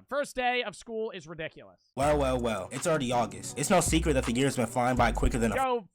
First day of school is ridiculous. Well. It's already August. It's no secret that the year's been flying by quicker than a... Yo,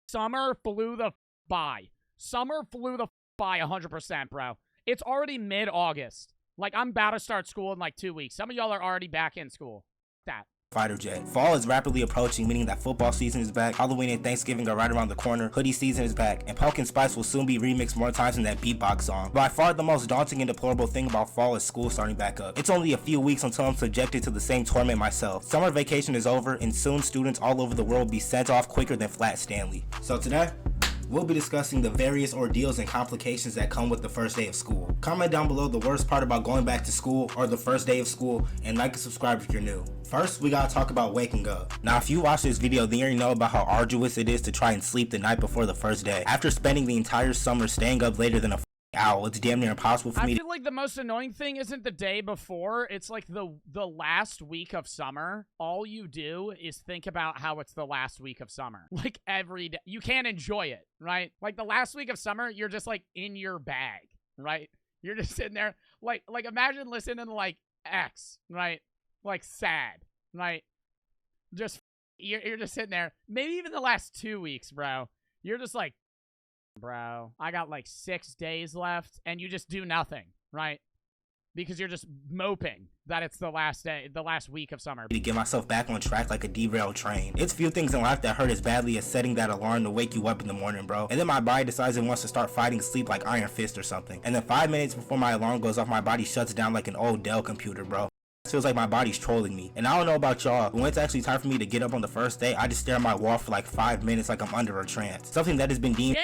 summer flew the by. Summer flew the by 100%, bro. It's already mid-August. Like, I'm about to start school in like 2 weeks. Some of y'all are already back in school. That. fighter jet. Fall is rapidly approaching, meaning that football season is back, Halloween and Thanksgiving are right around the corner, hoodie season is back, and Pumpkin Spice will soon be remixed more times than that beatbox song. By far the most daunting and deplorable thing about fall is school starting back up. It's only a few weeks until I'm subjected to the same torment myself. Summer vacation is over, and soon students all over the world will be sent off quicker than Flat Stanley. So today, we'll be discussing the various ordeals and complications that come with the first day of school. Comment down below the worst part about going back to school or the first day of school, and like and subscribe if you're new. First, we gotta talk about waking up. Now, if you watch this video, then you already know about how arduous it is to try and sleep the night before the first day. After spending the entire summer staying up later than a owl, it's damn near impossible for me I feel like the most annoying thing isn't the day before, it's like the last week of summer. All you do is think about how it's the last week of summer. Like every day. You can't enjoy it, right? Like the last week of summer, you're just like in your bag, right? You're just sitting there. Like imagine listening to like X, right? Like sad, right? Just, you're just sitting there. Maybe even the last 2 weeks, bro. You're just like, bro, I got like 6 days left, and you just do nothing, right? Because you're just moping that it's the last day, the last week of summer. To get myself back on track like a derailed train. It's few things in life that hurt as badly as setting that alarm to wake you up in the morning, bro. And then my body decides it wants to start fighting sleep like Iron Fist or something. And then 5 minutes before my alarm goes off, my body shuts down like an old Dell computer, bro. It feels like my body's trolling me. And I don't know about y'all, but when it's actually time for me to get up on the first day, I just stare at my wall for like 5 minutes like I'm under a trance. Something that has been deemed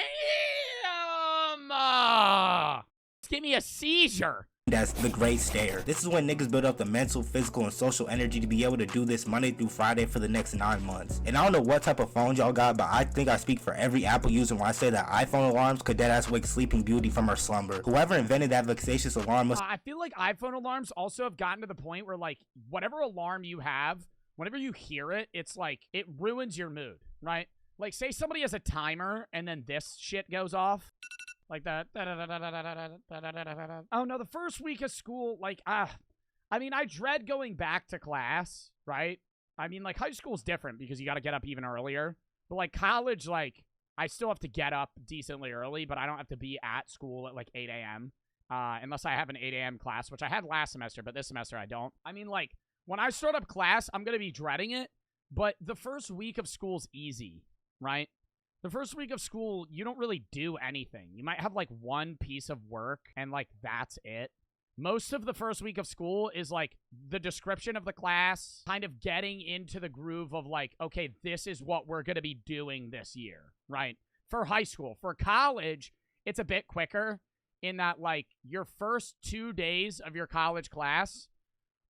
give me a seizure. That's the great stare. This is when niggas build up the mental, physical, and social energy to be able to do this Monday through Friday for the next 9 months. And I don't know what type of phones y'all got, but I think I speak for every Apple user when I say that iPhone alarms could deadass wake Sleeping Beauty from her slumber. Whoever invented that vexatious alarm must— I feel like iPhone alarms also have gotten to the point where like whatever alarm you have, whenever you hear it, it's like it ruins your mood, right? Like say somebody has a timer and then this shit goes off. Like that. Oh no, the first week of school, like, I mean, I dread going back to class, right? I mean, like, high school's different because you got to get up even earlier. But, like, college, like, I still have to get up decently early, but I don't have to be at school at, like, 8 a.m. Unless I have an 8 a.m. class, which I had last semester, but this semester I don't. I mean, like, when I start up class, I'm going to be dreading it, but the first week of school's easy, right? The first week of school, you don't really do anything. You might have, like, one piece of work, and, like, that's it. Most of the first week of school is, like, the description of the class, kind of getting into the groove of, like, okay, this is what we're going to be doing this year, right? For high school. For college, it's a bit quicker in that, like, your first 2 days of your college class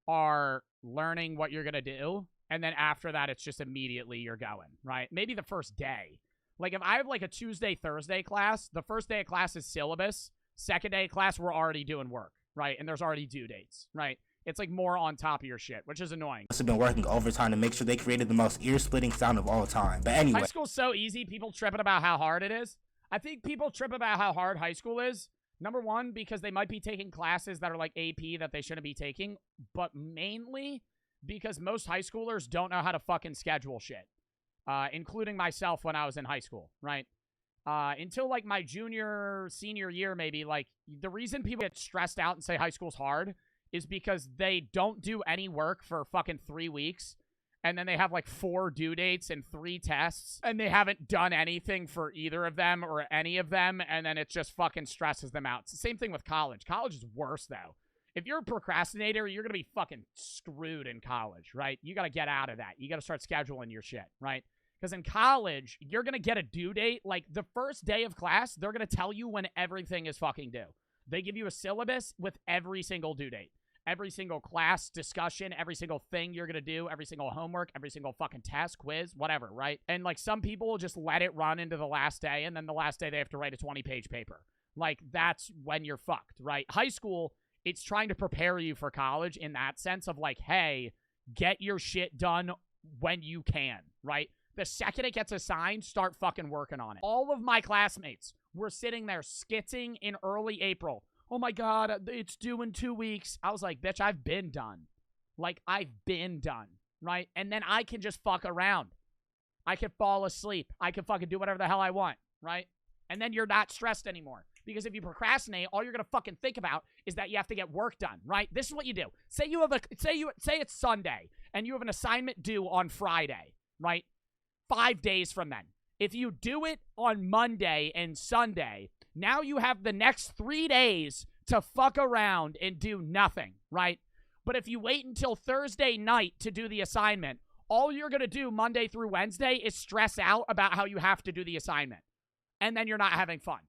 are learning what you're going to do, and then after that, it's just immediately you're going, right? Maybe the first day. Like, if I have, like, a Tuesday, Thursday class, the first day of class is syllabus. Second day of class, we're already doing work, right? And there's already due dates, right? It's, like, more on top of your shit, which is annoying. Must have been working overtime to make sure they created the most ear-splitting sound of all time. But anyway. High school's so easy, people tripping about how hard it is. I think people trip about how hard high school is. Number one, because they might be taking classes that are, like, AP that they shouldn't be taking. But mainly because most high schoolers don't know how to fucking schedule shit. Including myself when I was in high school, right? Until, like, my junior, senior year, maybe, like, the reason people get stressed out and say high school's hard is because they don't do any work for fucking 3 weeks, and then they have, like, 4 due dates and 3 tests, and they haven't done anything for either of them or any of them, and then it just fucking stresses them out. It's the same thing with college. College is worse, though. If you're a procrastinator, you're going to be fucking screwed in college, right? You got to get out of that. You got to start scheduling your shit, right? Because in college, you're going to get a due date. Like, the first day of class, they're going to tell you when everything is fucking due. They give you a syllabus with every single due date. Every single class discussion, every single thing you're going to do, every single homework, every single fucking test, quiz, whatever, right? And, like, some people will just let it run into the last day, and then the last day they have to write a 20-page paper. Like, that's when you're fucked, right? High school, it's trying to prepare you for college in that sense of, like, hey, get your shit done when you can, right? The second it gets assigned, start fucking working on it. All of my classmates were sitting there skitzing in early April. Oh my God, it's due in 2 weeks. I was like, bitch, I've been done. Like, I've been done, right? And then I can just fuck around. I can fall asleep. I can fucking do whatever the hell I want, right? And then you're not stressed anymore. Because if you procrastinate, all you're going to fucking think about is that you have to get work done, right? This is what you do. Say it's Sunday and you have an assignment due on Friday, right? 5 days from then. If you do it on Monday and Sunday, now you have the next 3 days to fuck around and do nothing, right? But if you wait until Thursday night to do the assignment, all you're going to do Monday through Wednesday is stress out about how you have to do the assignment. And then you're not having fun.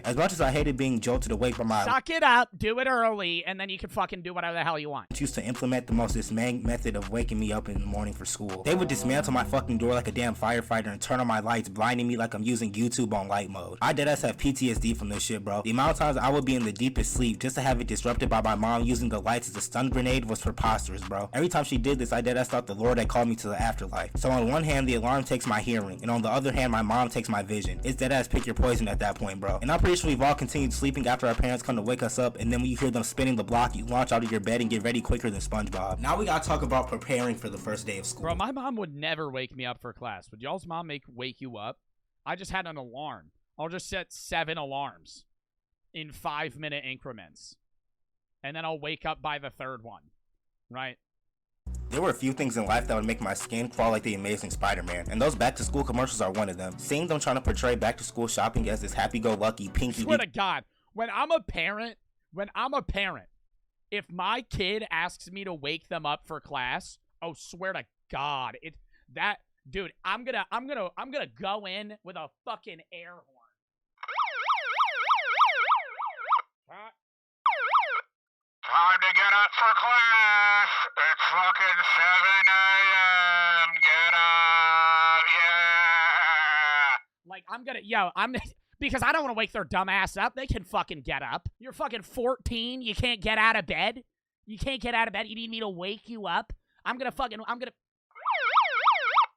As much as I hated being jolted awake by my suck it up, do it early, and then you can fucking do whatever the hell you want. Used to implement the most dismaying method of waking me up in the morning for school. They would dismantle my fucking door like a damn firefighter and turn on my lights, blinding me like I'm using YouTube on light mode. I deadass have PTSD from this shit, bro. The amount of times I would be in the deepest sleep just to have it disrupted by my mom using the lights as a stun grenade was preposterous, bro. Every time she did this, I deadass thought the Lord had called me to the afterlife. So on one hand, the alarm takes my hearing, and on the other hand, my mom takes my vision. It's deadass pick your poison at that point, bro. And I'm pretty sure we've all continued sleeping after our parents come to wake us up, and then when you hear them spinning the block, you launch out of your bed and get ready quicker than SpongeBob. Now we gotta talk about preparing for the first day of school. Bro, my mom would never wake me up for class. Would y'all's mom wake you up? I just had an alarm. I'll just set 7 alarms in 5-minute increments. And then I'll wake up by the 3rd one, right? There were a few things in life that would make my skin crawl like the Amazing Spider-Man, and those back-to-school commercials are one of them. Seeing them trying to portray back-to-school shopping as this happy-go-lucky, pinky... Swear to God, when I'm a parent, if my kid asks me to wake them up for class, oh, swear to God, dude, I'm gonna go in with a fucking air horn. Time to get up for class. It's fucking 7 a.m. Get up, yeah. Like, because I don't want to wake their dumb ass up. They can fucking get up. You're fucking 14. You can't get out of bed. You need me to wake you up. I'm gonna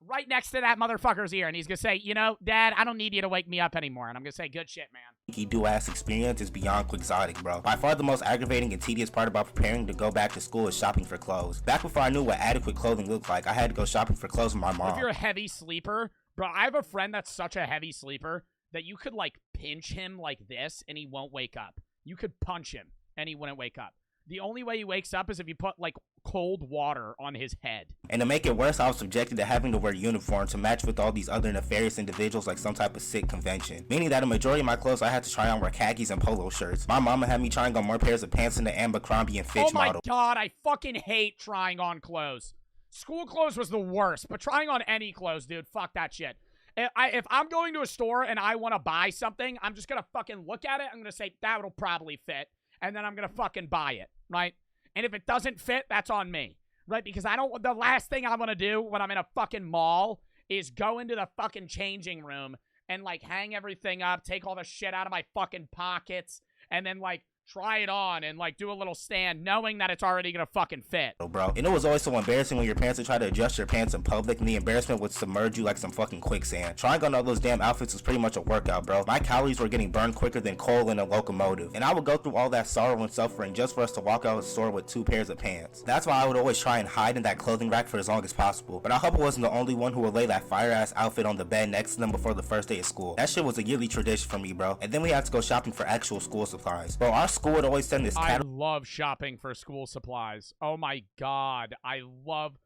right next to that motherfucker's ear, and he's gonna say, you know, Dad, I don't need you to wake me up anymore. And I'm gonna say, good shit, man. Do-ass experience is beyond quixotic, bro. By far the most aggravating and tedious part about preparing to go back to school is shopping for clothes. Back before I knew what adequate clothing looked like, I had to go shopping for clothes with my mom. If you're a heavy sleeper, bro, I have a friend that's such a heavy sleeper that you could, like, pinch him like this, and he won't wake up. You could punch him, and he wouldn't wake up. The only way he wakes up is if you put, like, cold water on his head. And to make it worse, I was subjected to having to wear uniform to match with all these other nefarious individuals like some type of sick convention. Meaning that a majority of my clothes I had to try on were khakis and polo shirts. My mama had me trying on more pairs of pants than the Abercrombie and Fitch model. Oh my God, I fucking hate trying on clothes. School clothes was the worst, but trying on any clothes, dude, fuck that shit. If I'm going to a store and I want to buy something, I'm just gonna fucking look at it. I'm gonna say, that'll probably fit. And then I'm gonna fucking buy it, right? And if it doesn't fit, that's on me, right? Because the last thing I want to do when I'm in a fucking mall is go into the fucking changing room and, like, hang everything up, take all the shit out of my fucking pockets, and then, like, try it on and, like, do a little stand knowing that it's already gonna fucking fit. Bro, and it was always so embarrassing when your parents would try to adjust your pants in public and the embarrassment would submerge you like some fucking quicksand. Trying on all those damn outfits was pretty much a workout, bro. My calories were getting burned quicker than coal in a locomotive, and I would go through all that sorrow and suffering just for us to walk out of the store with 2 pairs of pants. That's why I would always try and hide in that clothing rack for as long as possible. But I hope I wasn't the only one who would lay that fire-ass outfit on the bed next to them before the first day of school. That shit was a yearly tradition for me, bro. And then we had to go shopping for actual school supplies. Bro, our school would always send this I love shopping for school supplies. Oh my God. I love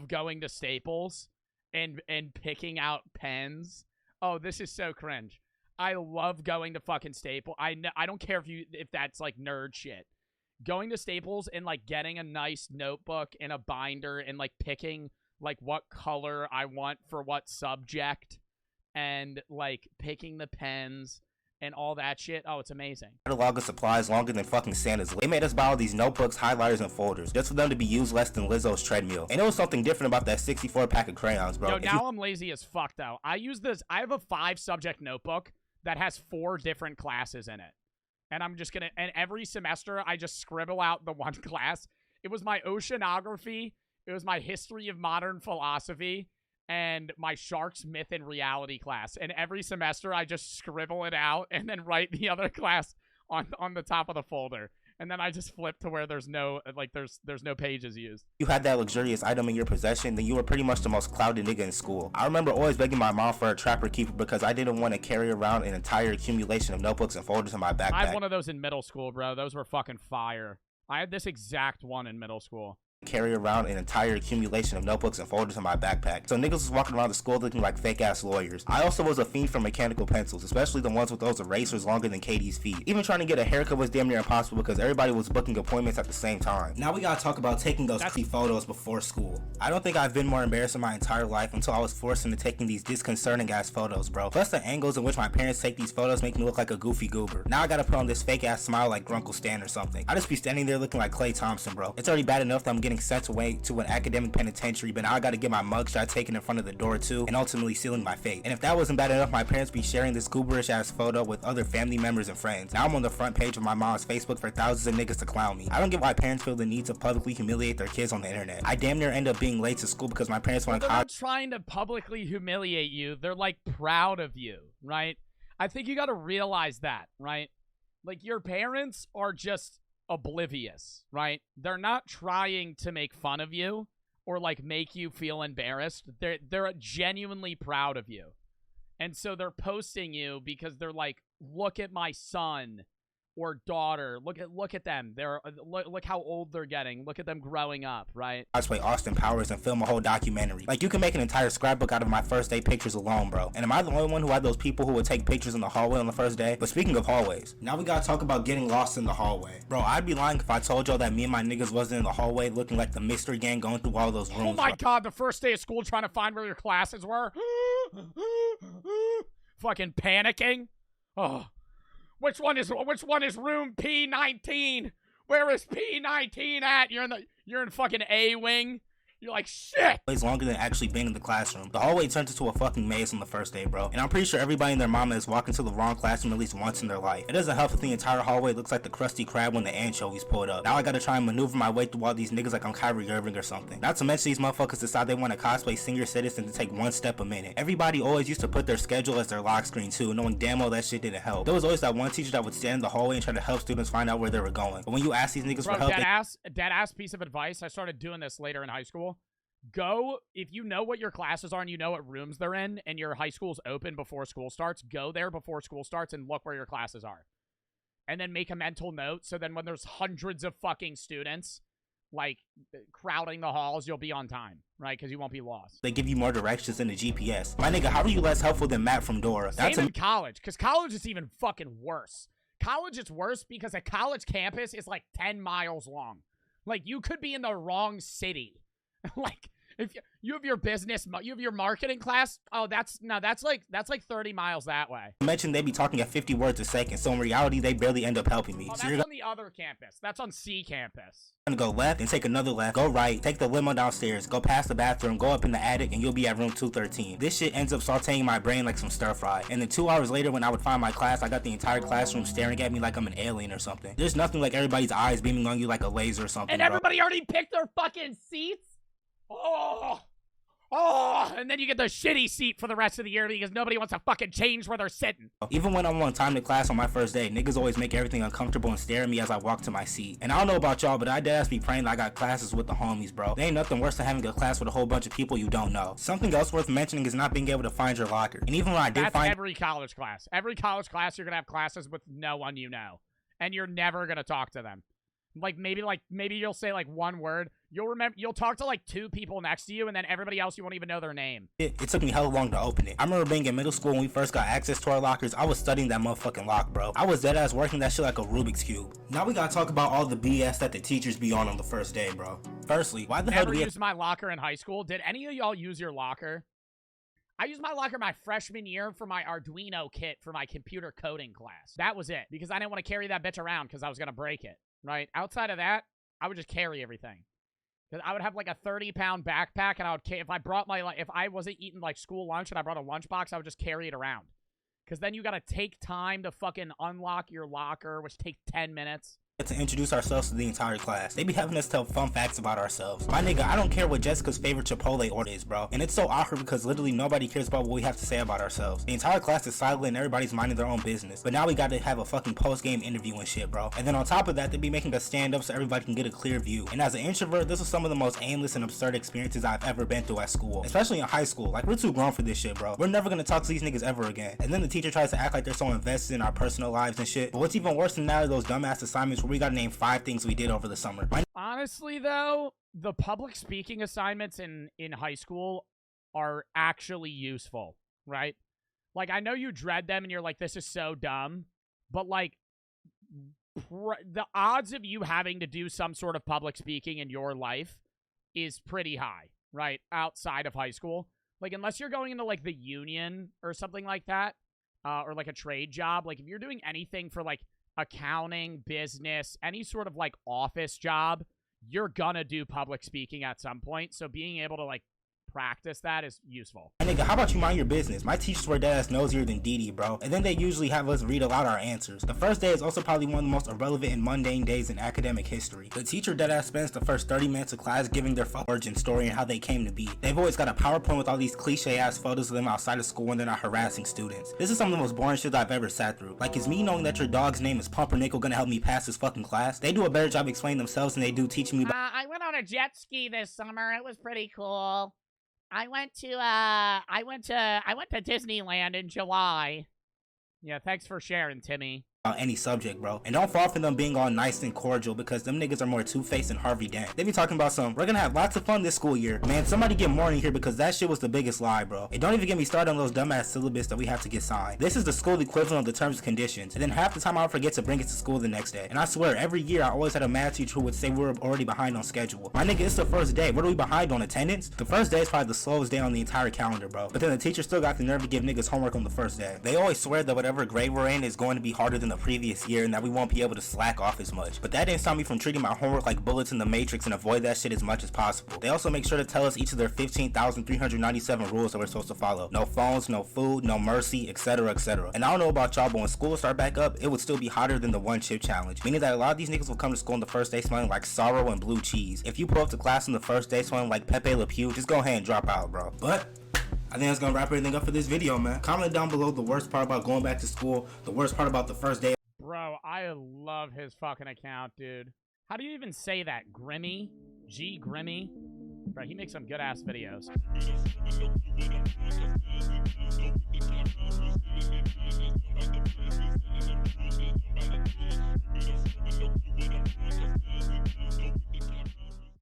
going to Staples and picking out pens. Oh, this is so cringe. I love going to fucking Staples. I don't care if that's like nerd shit. Going to Staples and, like, getting a nice notebook and a binder and, like, picking, like, what color I want for what subject and, like, picking the pens and all that shit. Oh, it's amazing. Catalog of supplies longer than fucking Santa's. They made us buy all these notebooks, highlighters, and folders just for them to be used less than Lizzo's treadmill. And it was something different about that 64 pack of crayons, bro. Yo, now I'm lazy as fuck, though. I have a 5-subject notebook that has 4 different classes in it. And and every semester, I just scribble out the one class. It was my oceanography. It was my history of modern philosophy. And my sharks, myth, and reality class. And every semester, I just scribble it out and then write the other class on the top of the folder. And then I just flip to where there's no there's no pages used. You had that luxurious item in your possession, then you were pretty much the most clouded nigga in school. I remember always begging my mom for a trapper keeper because I didn't want to carry around an entire accumulation of notebooks and folders in my backpack. I had one of those in middle school, bro. Those were fucking fire. I had this exact one in middle school. Carry around an entire accumulation of notebooks and folders in my backpack. So niggas was walking around the school looking like fake ass lawyers. I also was a fiend for mechanical pencils, especially the ones with those erasers longer than Katie's feet. Even trying to get a haircut was damn near impossible because everybody was booking appointments at the same time. Now we gotta talk about taking those creepy photos before school. I don't think I've been more embarrassed in my entire life until I was forced into taking these disconcerting ass photos, bro. Plus the angles in which my parents take these photos make me look like a goofy goober. Now I gotta put on this fake ass smile like Grunkle Stan or something. I just be standing there looking like Klay Thompson, bro. It's already bad enough that I'm getting sent away to an academic penitentiary, but now I gotta get my mugshot taken in front of the door too, and ultimately sealing my fate. And if that wasn't bad enough, my parents be sharing this gooberish ass photo with other family members and friends. Now I'm on the front page of my mom's Facebook for thousands of niggas to clown me. I don't get why parents feel the need to publicly humiliate their kids on the internet. I damn near end up being late to school because my parents want to They're not trying to publicly humiliate you. They're like proud of you, right? I think you gotta realize that, right? Like your parents are just oblivious, right? They're not trying to make fun of you or like make you feel embarrassed. They're genuinely proud of you. And so they're posting you because they're like, look at my son or daughter. Look at them. Look how old they're getting. Look at them growing up, right? cosplay Austin Powers and film a whole documentary. Like you can make an entire scrapbook out of my first day pictures alone, bro. And am I the only one who had those people who would take pictures in the hallway on the first day? But speaking of hallways, now we gotta talk about getting lost in the hallway. Bro, I'd be lying if I told y'all that me and my niggas wasn't in the hallway looking like the mystery gang going through all those rooms. Oh my god, the first day of school trying to find where your classes were. Fucking panicking. Oh. Which one is room P19? Where is P19 at? You're in fucking A wing. You're like, shit! It's longer than actually being in the classroom. The hallway turns into a fucking maze on the first day, bro. And I'm pretty sure everybody and their mama has walked into the wrong classroom at least once in their life. It doesn't help if the entire hallway looks like the Krusty Krab when the anchovies pulled up. Now I gotta try and maneuver my way through all these niggas like I'm Kyrie Irving or something. Not to mention these motherfuckers decide they want to cosplay senior citizen to take one step a minute. Everybody always used to put their schedule as their lock screen too, knowing damn well that shit didn't help. There was always that one teacher that would stand in the hallway and try to help students find out where they were going. But when you ask these niggas for help, dead ass piece of advice. I started doing this later in high school. Go, if you know what your classes are and you know what rooms they're in and your high school's open before school starts, go there before school starts and look where your classes are. And then make a mental note so then when there's hundreds of fucking students, like, crowding the halls, you'll be on time, right? Because you won't be lost. They give you more directions than the GPS. My nigga, how are you less helpful than Matt from Dora? Same in college, because college is even fucking worse. College is worse because a college campus is like 10 miles long. Like, you could be in the wrong city. Like, if you have your business, you have your marketing class, oh, that's like 30 miles that way. I mentioned they be talking at 50 words a second, so in reality, they barely end up helping me. Oh, so that's on the other campus. That's on C campus. Gonna go left and take another left, go right, take the limo downstairs, go past the bathroom, go up in the attic, and you'll be at room 213. This shit ends up sauteing my brain like some stir fry. And then 2 hours later, when I would find my class, I got the entire classroom staring at me like I'm an alien or something. There's nothing like everybody's eyes beaming on you like a laser or something. And everybody already picked their fucking seats? Oh, and then you get the shitty seat for the rest of the year because nobody wants to fucking change where they're sitting. Even when I'm on time to class on my first day, niggas always make everything uncomfortable and stare at me as I walk to my seat. And I don't know about y'all, but I deadass be praying that I got classes with the homies, bro. There ain't nothing worse than having a class with a whole bunch of people you don't know. Something else worth mentioning is not being able to find your locker. And even when I did find every college class. Every college class, you're gonna have classes with no one you know. And you're never gonna talk to them. Maybe you'll say like one word. You'll talk to like 2 people next to you, and then everybody else you won't even know their name. It took me hella long to open it. I remember being in middle school when we first got access to our lockers. I was studying that motherfucking lock, bro. I was deadass working that shit like a Rubik's Cube. Now we gotta talk about all the BS that the teachers be on the first day, bro. Firstly, why the hell do we use my locker in high school? Did any of y'all use your locker? I used my locker my freshman year for my Arduino kit for my computer coding class. That was it, because I didn't want to carry that bitch around because I was gonna break it. Right? Outside of that, I would just carry everything. Because I would have like a 30-pound backpack, and if I wasn't eating like school lunch and I brought a lunchbox, I would just carry it around. Because then you gotta take time to fucking unlock your locker, which takes 10 minutes. to introduce ourselves to the entire class. They be having us tell fun facts about ourselves. My nigga, I don't care what Jessica's favorite Chipotle order is, bro. And it's so awkward because literally nobody cares about what we have to say about ourselves. The entire class is silent and everybody's minding their own business. But now we gotta have a fucking post-game interview and shit, bro. And then on top of that, they be making us stand up so everybody can get a clear view. And as an introvert, this was some of the most aimless and absurd experiences I've ever been through at school. Especially in high school. Like, we're too grown for this shit, bro. We're never gonna talk to these niggas ever again. And then the teacher tries to act like they're so invested in our personal lives and shit. But what's even worse than that are those dumbass assignments where we gotta name 5 things we did over the summer. Honestly, though, the public speaking assignments in high school are actually useful, right? Like, I know you dread them and you're like, this is so dumb, but like, the odds of you having to do some sort of public speaking in your life is pretty high, right? Outside of high school. Like, unless you're going into like the union or something like that, or like a trade job, like if you're doing anything for like accounting, business, any sort of like office job, you're gonna do public speaking at some point. So being able to like practice that is useful. And nigga, how about you mind your business? My teachers were dead ass nosier than Dee Dee, bro. And then they usually have us read aloud our answers. The first day is also probably one of the most irrelevant and mundane days in academic history. The teacher dead ass spends the first 30 minutes of class giving their origin story and how they came to be. They've always got a PowerPoint with all these cliche ass photos of them outside of school when they're not harassing students. This is some of the most boring shit I've ever sat through. Like, is me knowing that your dog's name is Pumpernickel gonna help me pass this fucking class? They do a better job explaining themselves than they do teaching me. I went on a jet ski this summer. It was pretty cool. I went to Disneyland in July. Yeah, thanks for sharing, Timmy. About any subject, bro. And don't fall for them being all nice and cordial because them niggas are more Two-Face and Harvey Dent. They be talking about we're gonna have lots of fun this school year. Man, somebody get more in here because that shit was the biggest lie, bro. And don't even get me started on those dumbass syllabus that we have to get signed. This is the school equivalent of the terms and conditions. And then half the time I would forget to bring it to school the next day. And I swear, every year I always had a math teacher who would say we were already behind on schedule. My nigga, it's the first day. What are we behind on, attendance? The first day is probably the slowest day on the entire calendar, bro. But then the teacher still got the nerve to give niggas homework on the first day. They always swear that whatever grade we're in is going to be harder than the previous year, and that we won't be able to slack off as much. But that didn't stop me from treating my homework like bullets in the Matrix and avoid that shit as much as possible. They also make sure to tell us each of their 15,397 rules that we're supposed to follow. No phones, no food, no mercy, etc, etc. And I don't know about y'all, but when school start back up, it would still be hotter than the one chip challenge. Meaning that a lot of these niggas will come to school on the first day smelling like sorrow and blue cheese. If you pull up to class on the first day smelling like Pepe Le Pew, just go ahead and drop out, bro. But I think that's gonna wrap everything up for this video, man. Comment down below the worst part about going back to school, the worst part about the first day. Bro, I love his fucking account, dude. How do you even say that? Grimmy? G Grimmy? Bro, he makes some good ass videos.